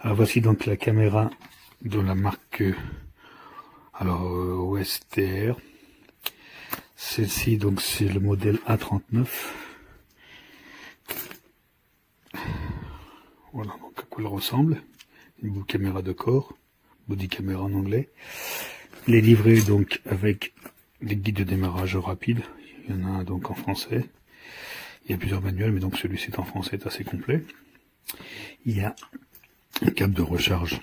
Alors voici donc la caméra de la marque OSTR. Celle-ci donc c'est le modèle A39. Voilà donc à quoi elle ressemble. Une caméra de corps, body camera en anglais. Elle est livrée donc avec des guides de démarrage rapide. Il y en a un donc en français. Il y a plusieurs manuels, mais donc celui-ci est en français, est assez complet. Il y a un câble de recharge,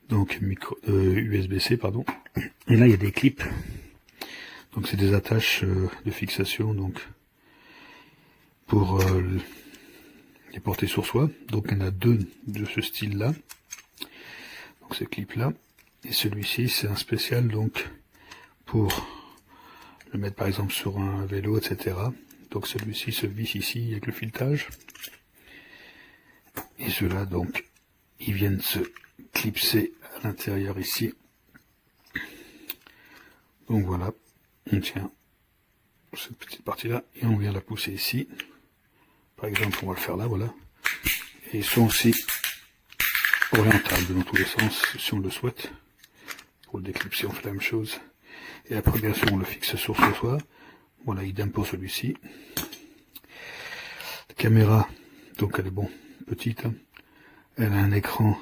donc USB-C pardon. Et là il y a des clips. Donc c'est des attaches de fixation donc pour les porter sur soi. Donc il y en a deux de ce style-là. Donc ces clips-là. Et celui-ci c'est un spécial donc pour le mettre par exemple sur un vélo, etc. Donc celui-ci se visse ici avec le filetage. Et ceux-là donc ils viennent se clipser à l'intérieur ici. Donc voilà, on tient cette petite partie-là et on vient la pousser ici. Par exemple, on va le faire là, voilà. Et ils sont aussi orientables dans tous les sens, si on le souhaite. Pour le déclipser, on fait la même chose. Et après, bien sûr, on le fixe sur ce toit. Voilà, idem pour celui-ci. La caméra, donc elle est bon, petite. Hein. Elle a un écran,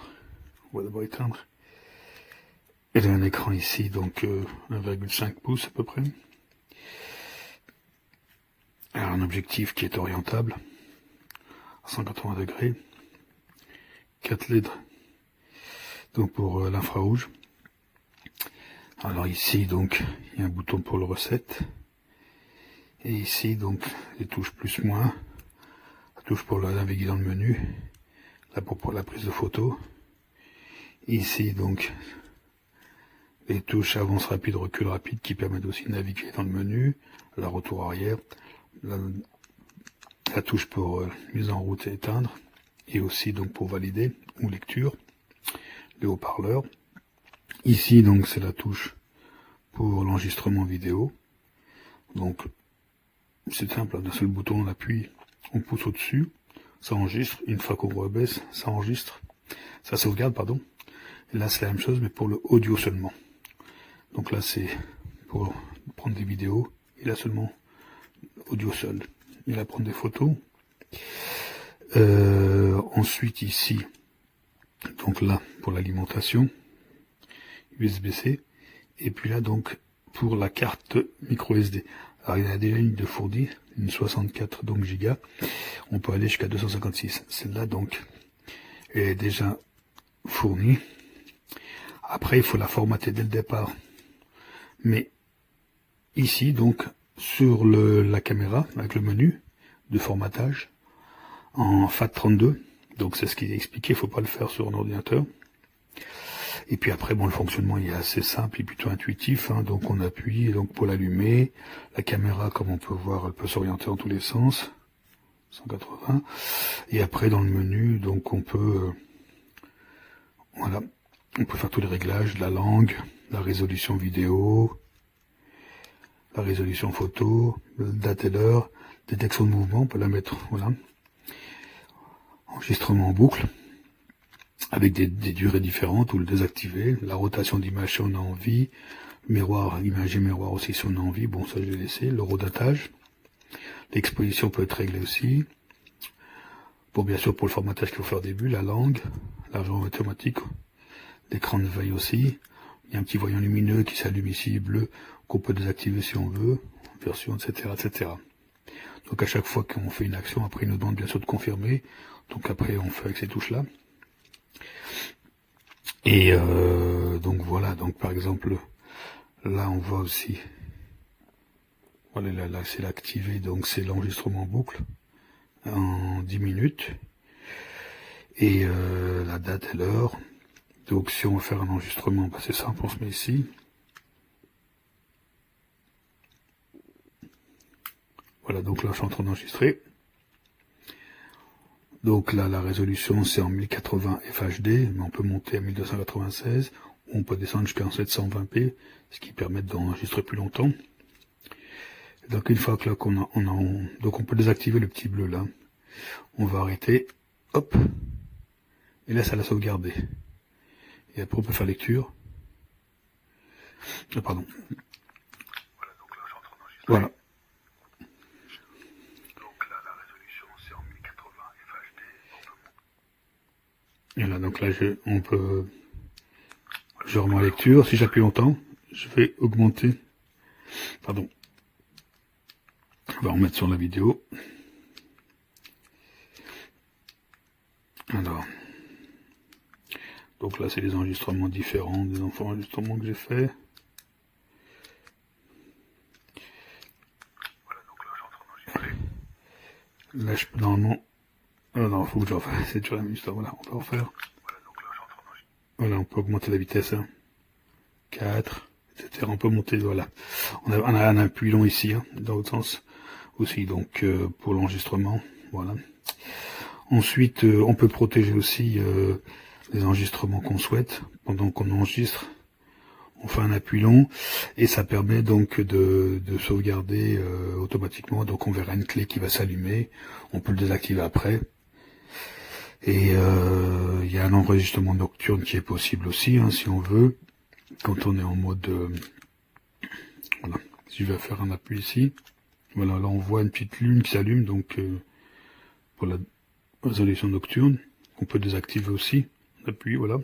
on va d'abord éteindre. Elle a un écran ici, donc 1,5 pouces à peu près. Elle a un objectif qui est orientable à 180 degrés. 4 LED donc pour l'infrarouge. Alors ici donc il y a un bouton pour le reset. Et ici donc les touches plus moins. La touche pour naviguer dans le menu. Là pour la prise de photo. Ici donc les touches avance rapide, recul rapide qui permettent aussi de naviguer dans le menu. La retour arrière. La touche pour mise en route et éteindre. Et aussi donc pour valider ou lecture. Les haut-parleurs. Ici donc c'est la touche pour l'enregistrement vidéo. Donc c'est simple, d'un seul bouton on appuie, on pousse au-dessus, ça enregistre, une fois qu'on rebaisse, ça enregistre, ça sauvegarde pardon. Et là c'est la même chose mais pour le audio seulement. Donc là c'est pour prendre des vidéos, et là seulement audio seul. Et là prendre des photos. Ensuite ici, donc là pour l'alimentation, USB-C, et puis là donc pour la carte micro SD. Alors il y en a déjà une de fournie, une 64 donc gigas, on peut aller jusqu'à 256. Celle-là donc est déjà fournie. Après il faut la formater dès le départ. Mais ici donc sur la caméra avec le menu de formatage en FAT32, donc c'est ce qui est expliqué, il ne faut pas le faire sur un ordinateur. Et puis après, bon, le fonctionnement il est assez simple et plutôt intuitif. Hein, donc on appuie donc pour l'allumer. La caméra, comme on peut voir, elle peut s'orienter dans tous les sens. 180. Et après, dans le menu, donc on peut, voilà, on peut faire tous les réglages, la langue, la résolution vidéo, la résolution photo, date et l'heure, détection de mouvement, on peut la mettre, voilà. Enregistrement en boucle. Avec des durées différentes, ou le désactiver, la rotation d'image si on a envie, miroir, image et miroir aussi si on a envie, bon ça je vais laisser, le redatage, l'exposition peut être réglée aussi, bon bien sûr pour le formatage qu'il faut faire au début, la langue, l'argent automatique, l'écran de veille aussi, il y a un petit voyant lumineux qui s'allume ici, bleu, qu'on peut désactiver si on veut, version, etc., etc. Donc à chaque fois qu'on fait une action, après il nous demande bien sûr de confirmer, donc après on fait avec ces touches-là. Et donc voilà, donc par exemple, là on voit aussi, voilà là c'est l'activer, donc c'est l'enregistrement en boucle en 10 minutes. Et la date et l'heure. Donc si on veut faire un enregistrement, bah, c'est simple, on se met ici. Voilà, donc là je suis en train d'enregistrer. Donc là, la résolution, c'est en 1080 FHD, mais on peut monter à 1296, ou on peut descendre jusqu'à 720p, ce qui permet d'enregistrer plus longtemps. Donc une fois que là donc on peut désactiver le petit bleu là. On va arrêter, hop, Et là, ça l'a sauvegardé. Et après, on peut faire lecture. Ah, pardon. Voilà, donc là, j'entre en enregistrement. Voilà. Donc là, la résolution, c'est en 1080 FHD. Et là, donc là, on peut... Je remets en lecture. Si j'appuie longtemps, je vais augmenter. Pardon. On va remettre sur la vidéo. Alors. Donc là, c'est les enregistrements différents des enregistrements que j'ai fait. Voilà, donc là, j'entre en enregistrer. Là, normalement... Oh non, faut que je refasse. C'est toujours la même histoire. Voilà, on peut refaire. Voilà, donc là, j'entre en enregistrer. Voilà, on peut augmenter la vitesse. 4, etc. On peut monter, voilà. On a un appui long ici, dans l'autre sens aussi, donc pour l'enregistrement, voilà. Ensuite, on peut protéger aussi les enregistrements qu'on souhaite. Pendant qu'on enregistre, on fait un appui long, et ça permet donc de sauvegarder automatiquement. Donc on verra une clé qui va s'allumer, on peut le désactiver après. Et il y a un enregistrement nocturne qui est possible aussi, si on veut. Quand on est en mode... voilà, si je vais faire un appui ici, voilà, là on voit une petite lune qui s'allume, donc pour la résolution nocturne, on peut désactiver aussi, on appuie, voilà.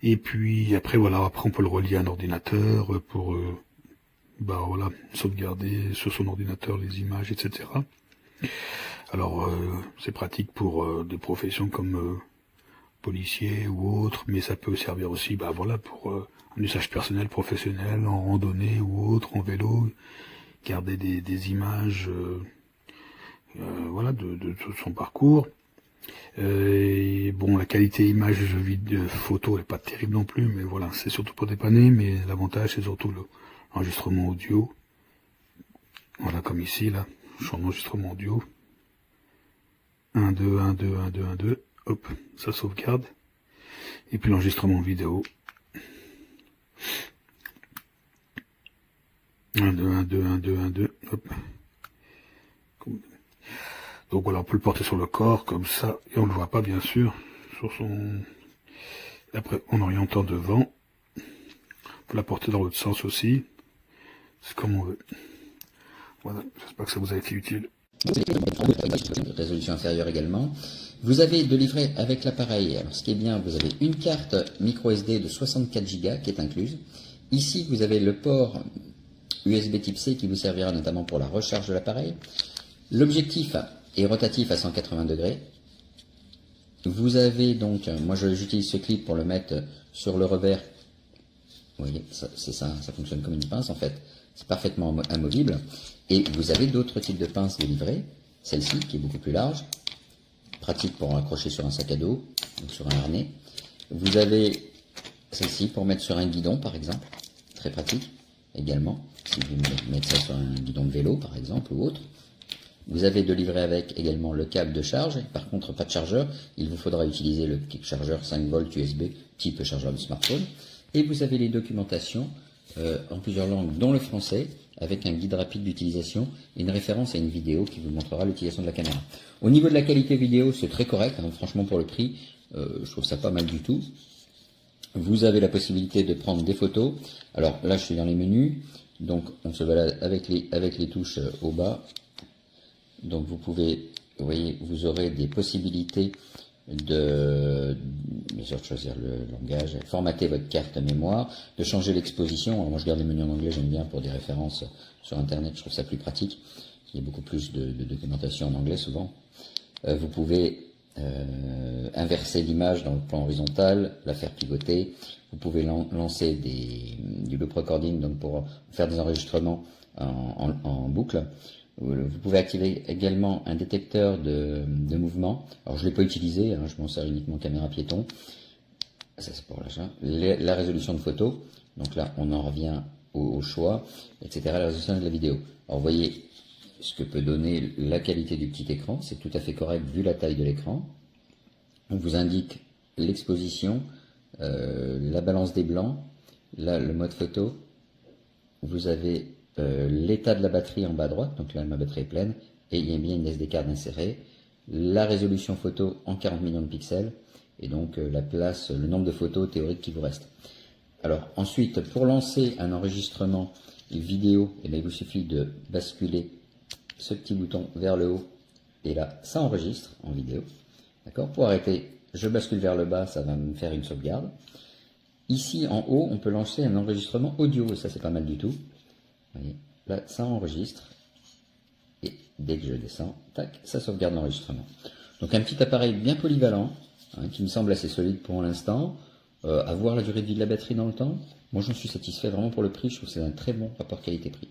Et puis après, voilà, après on peut le relier à un ordinateur pour, voilà, sauvegarder sur son ordinateur les images, etc. Alors, c'est pratique pour des professions comme... policier ou autre, mais ça peut servir aussi, voilà, pour un usage personnel, professionnel, en randonnée ou autre, en vélo, garder des images, voilà, de tout son parcours. Et bon, la qualité image vidéo, photo est pas terrible non plus, mais voilà, c'est surtout pour dépanner, mais l'avantage c'est surtout l'enregistrement audio. Voilà, comme ici, là, je suis en enregistrement audio. 1, 2, 1, 2, 1, 2, 1, 2. Hop, ça sauvegarde. Et puis l'enregistrement vidéo. 1, 2, 1, 2, 1, 2, 1, 2. Hop. Donc voilà, on peut le porter sur le corps, comme ça. Et on ne le voit pas, bien sûr. Sur son... Et après, en orientant devant. On peut la porter dans l'autre sens aussi. C'est comme on veut. Voilà, j'espère que ça vous a été utile. Résolution inférieure également. Vous avez de livret avec l'appareil. Alors, ce qui est bien, vous avez une carte micro SD de 64 Go qui est incluse. Ici, vous avez le port USB type C qui vous servira notamment pour la recharge de l'appareil. L'objectif est rotatif à 180 degrés. Vous avez donc, moi j'utilise ce clip pour le mettre sur le revers. Vous voyez, c'est ça, ça fonctionne comme une pince en fait. C'est parfaitement amovible. Et vous avez d'autres types de pinces de livret. Celle-ci qui est beaucoup plus large, pratique pour accrocher sur un sac à dos, donc sur un harnais. Vous avez celle-ci pour mettre sur un guidon par exemple, très pratique également, si vous mettez ça sur un guidon de vélo par exemple ou autre. Vous avez de livret avec également le câble de charge, par contre pas de chargeur, il vous faudra utiliser le petit chargeur 5 volts USB type chargeur de smartphone. Et vous avez les documentations en plusieurs langues, dont le français, avec un guide rapide d'utilisation et une référence à une vidéo qui vous montrera l'utilisation de la caméra. Au niveau de la qualité vidéo, c'est très correct, franchement pour le prix, je trouve ça pas mal du tout. Vous avez la possibilité de prendre des photos. Alors là, je suis dans les menus, donc on se balade avec les touches au bas. Donc vous pouvez, vous voyez, vous aurez des possibilités de, bien sûr, de choisir le langage, formater votre carte mémoire, de changer l'exposition. Alors moi je garde les menus en anglais, j'aime bien pour des références sur internet, je trouve ça plus pratique. Il y a beaucoup plus de documentation en anglais souvent. Vous pouvez inverser l'image dans le plan horizontal, la faire pivoter. Vous pouvez lancer du loop recording, donc pour faire des enregistrements en boucle. Vous pouvez activer également un détecteur de mouvement. Alors je ne l'ai pas utilisé, je m'en sers uniquement caméra piéton. Ça c'est pour l'achat. La résolution de photo, donc là on en revient au choix, etc. La résolution de la vidéo. Alors vous voyez ce que peut donner la qualité du petit écran, c'est tout à fait correct vu la taille de l'écran. On vous indique l'exposition, la balance des blancs, là le mode photo. Vous avez l'état de la batterie en bas à droite, donc là ma batterie est pleine, et il y a bien une SD card insérée. la résolution photo en 40 millions de pixels, et donc la place, le nombre de photos théoriques qui vous reste. Alors ensuite, pour lancer un enregistrement vidéo, eh bien, il vous suffit de basculer ce petit bouton vers le haut, et là, ça enregistre en vidéo. D'accord? Pour arrêter, je bascule vers le bas, ça va me faire une sauvegarde. Ici, en haut, on peut lancer un enregistrement audio, et ça, c'est pas mal du tout. Vous voyez, là, ça enregistre, et dès que je descends, tac, ça sauvegarde l'enregistrement. Donc un petit appareil bien polyvalent, hein, qui me semble assez solide pour l'instant. À voir la durée de vie de la batterie dans le temps. Moi, j'en suis satisfait vraiment pour le prix. Je trouve que c'est un très bon rapport qualité-prix.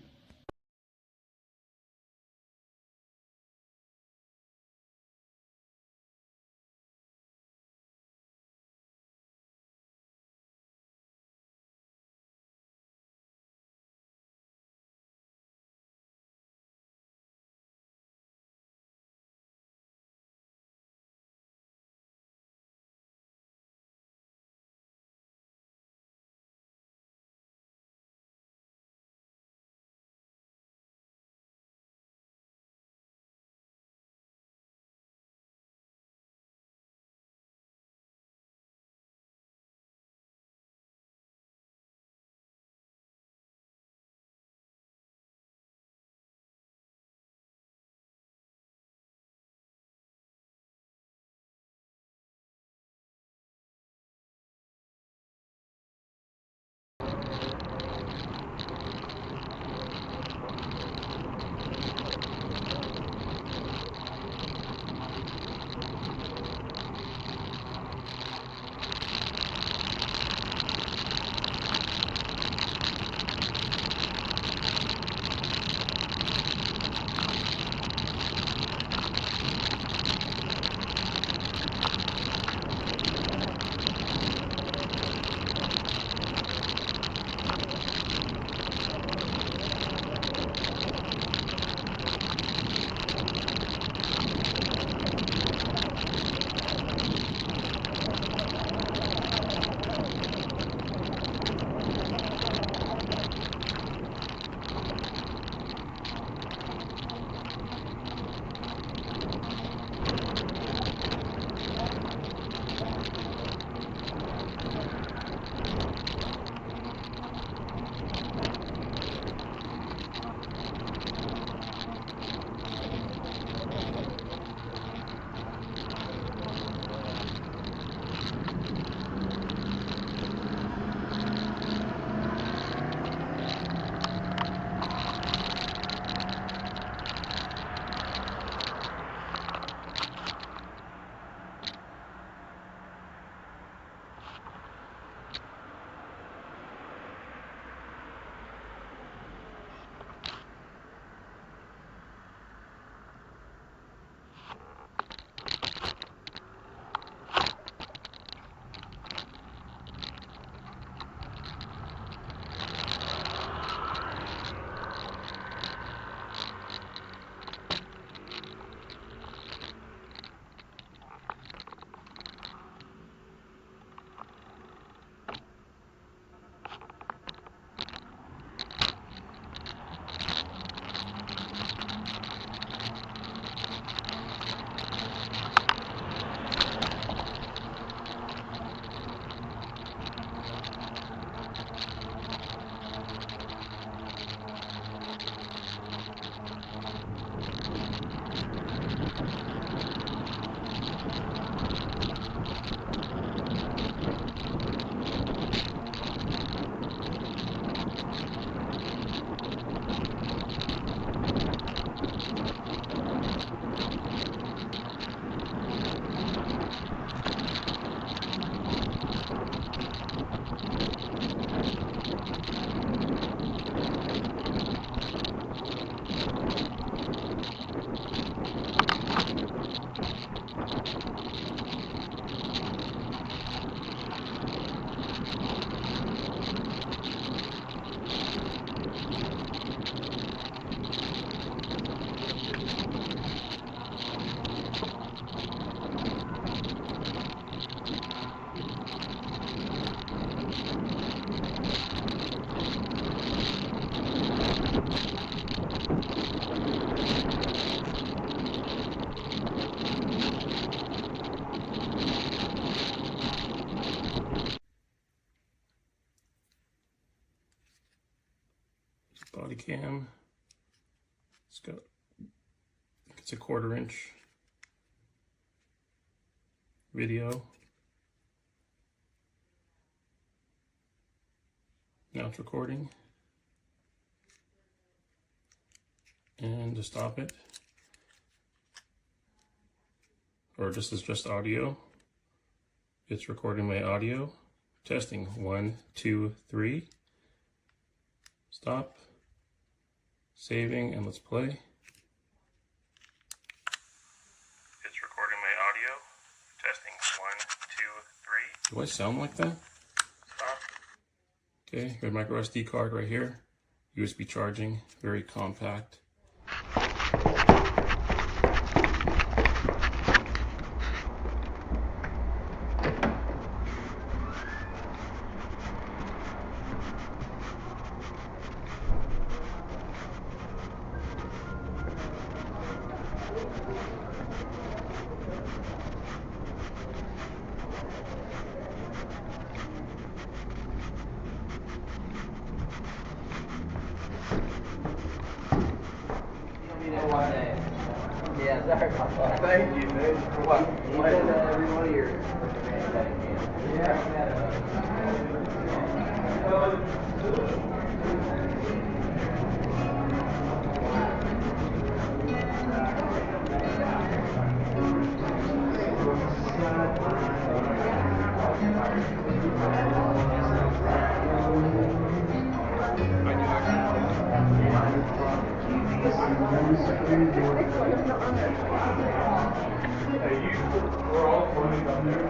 body cam. It's got, it's a 1/4 inch video. Now it's recording. And to stop it, or this is just audio, it's recording my audio. Testing 1, 2, 3. Stop. Saving, and let's play. It's recording my audio. Testing 1, 2, 3. Do I sound like that? Stop. Okay, got a micro SD card right here. USB charging, very compact. Yeah, sorry about that. Thank you, man. For what? What is every one of your... We're all pointing up there.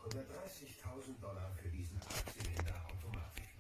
$130.000 für diesen 8-Zylinder Automatik.